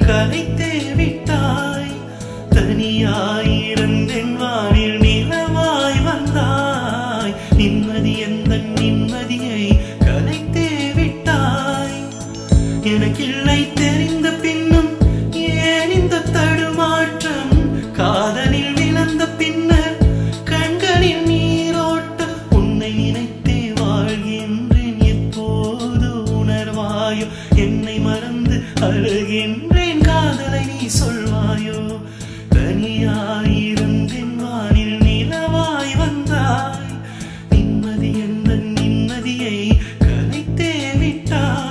கலைத்தே விட்டாய். தனியாயிருந்தேன் வானில் நிலவாய் வந்தாய். நிம்மதி எந்தன் நிம்மதியை கலைத்தே விட்டாய். எனக்கில்லை தெரிந்த பின்னும் ஏன் இந்த தடுமாற்றம்? காதலில் விழுந்த பின்னர் கண்களில் நீரோட்டம். உன்னை நினைத்தே வாழ்கின்றேன், எப்போது உணர்வாயோ? என்னை மறந்து அழுகின்றேன், காதலை நீ சொல்வாயோ? தனியாயிருந்தேன் வானில் நிலவாய் வந்தாய். நிம்மதி எந்த நிம்மதியை கலைத்தே விட்டாய்.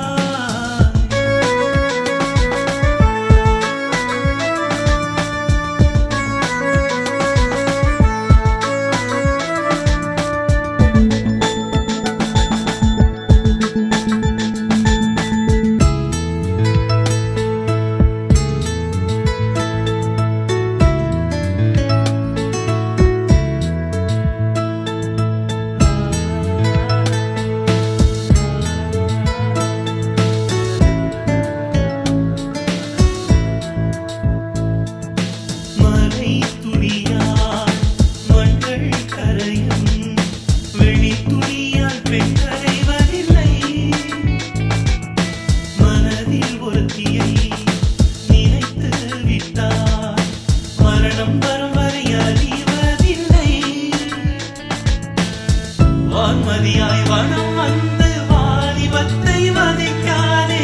வான்மதியாய் வனம் வந்து வாலிபத்தை வதைக்காதே.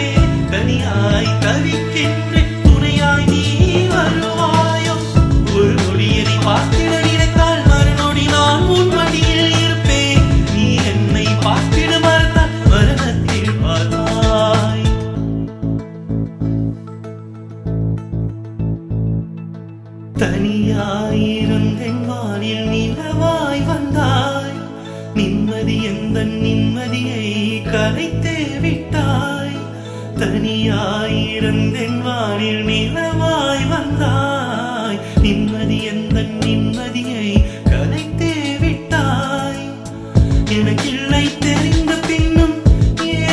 தனியாய் தவிக்கின்றேன், துணையாய் நீ வருவாயோ? ஒரு நொடியை பார்த்திட நினைத்தால் மறுநொடி நான் உன் மடியில் இருப்பேன். நீ என்னை பார்த்திட மறந்தால் மரணத்தில் பார்த்தாய். தனியாயிருந்தேன் வானில் நிலவாய் வந்தாய். நிம்மதி எந்த நிம்மதியை கலைத்தே விட்டாய். தனியாயிருந்தேன் வானில் நிலவாய் வந்தாய். நிம்மதி எந்த நிம்மதியை கலைத்தே விட்டாய். எனக்கில்லை தெரிந்த பின்னும்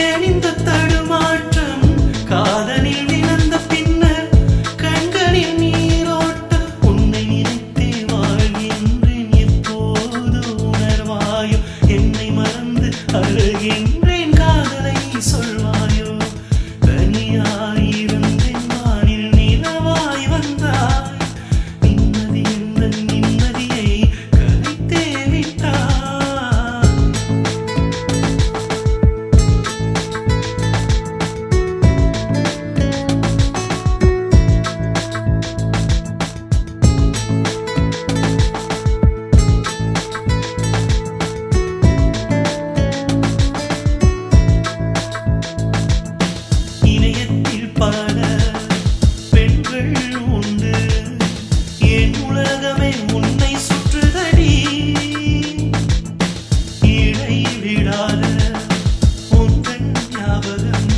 ஏன் இந்த தடுமாற்றம்? காதலில் விழுந்த பின்னர் கண்களில் நீரோட்டம். உன்னை நினைத்தே வாழ்கின்றேன், எப்போது உணர்வாயோ? என்னை மறந்து அழுகின்றேன், காதலை சொல்வாயோ? தனியாயிருந்தேன் வானில் நிலவாய் வந்தாய். நிம்மதி எந்த நிம்மதியை கலைத்தே விட்டாய். பல பெண்கள் உண்டு, என் உலகமே உன்னை சுற்றுதடி. இடை விடாத உந்தன் ஞாபகம்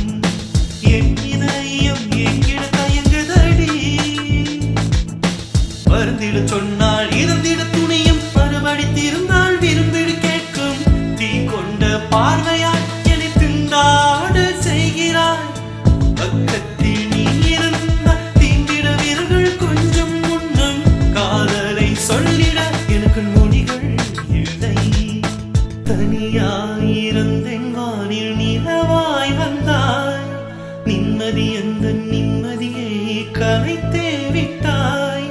என் இதயம் எங்கிட தயங்குதடி. வருந்திட சொன்னால் இருந்திட துணியும், மறுபடி திருந்தால் விரும்பிடு கேட்கும். தீ கொண்ட பார்வையால் என்னை திண்டாட செய்கிறாய். பக்கத்தில் நீ இருந்தால் தீண்டிட வீரர்கள் கொஞ்சம் முன்னும். காதலை சொல்லிட எனக்கு மொழிகள் இல்லை. தனியாயிருந்தேன் வானில் நிலவாய் வந்தாய். நிம்மதி எந்த நிம்மதியை கலைத்தே விட்டாய்.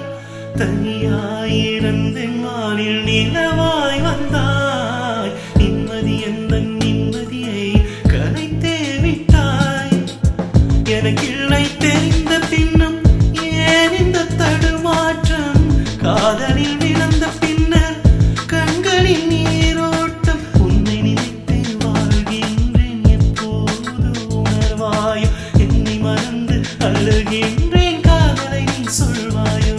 தனியாயிருந்தேன் வானில் நிலவாய் வந்தாய். நிம்மதி எந்த நிம்மதியை கலைத்தே விட்டாய். எனக்கில்லை தெரிந்த பின்னும் ஏன் இந்த தடுமாற்றம்? காதலில் விழுந்த பின்னர் கண்களில் நீரோட்டம். உன்னை நினைத்தே வாழ்கின்றேன், எப்போது உணர்வாயோ? என்னை மறந்து அழுகின்றேன், காதலை நீ சொல்வாயோ?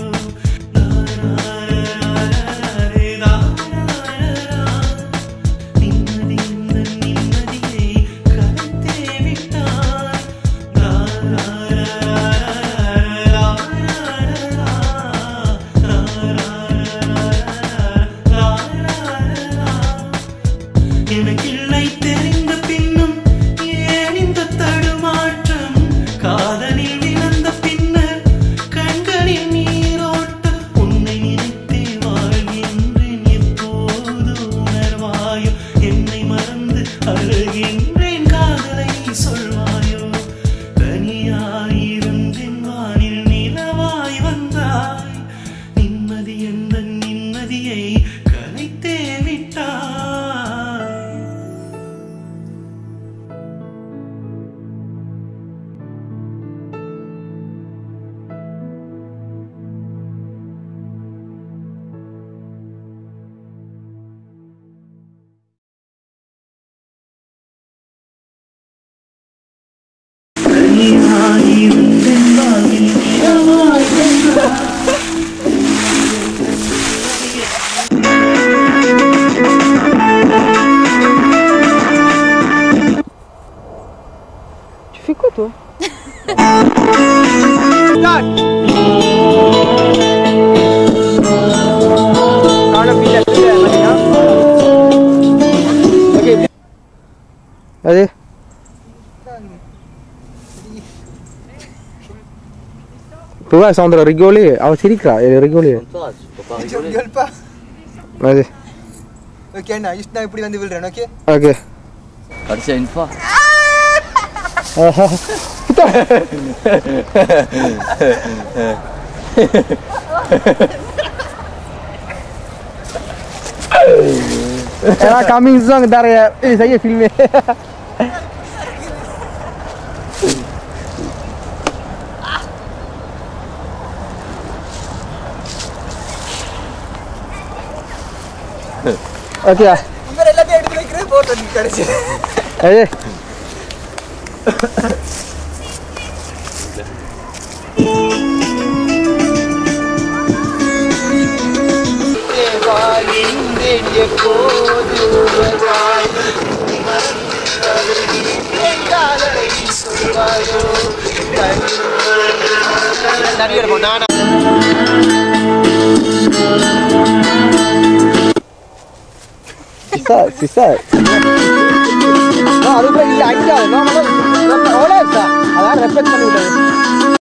Tu fais quoi toi? Allez. Tu vois, Sandra rigoler. Ah, c'est rigolo, elle rigole. Je rigole pas. Vas-y. Ok, Anna, juste now, இப்படி வந்து விழுறேன், ok? Ok. Kasihan Infa. Putain. Era coming song dari saya filmnya. Oke ya. இங்க எல்லாத்தையும் எடுத்து வைக்கிறேன் photo கடைசி. Ayo. Sisa. No, அது போய் இங்க அடிக்காது. நான் ஒரே அதான் ரெஸ்பெக்ட் பண்ணி விடுறேன்.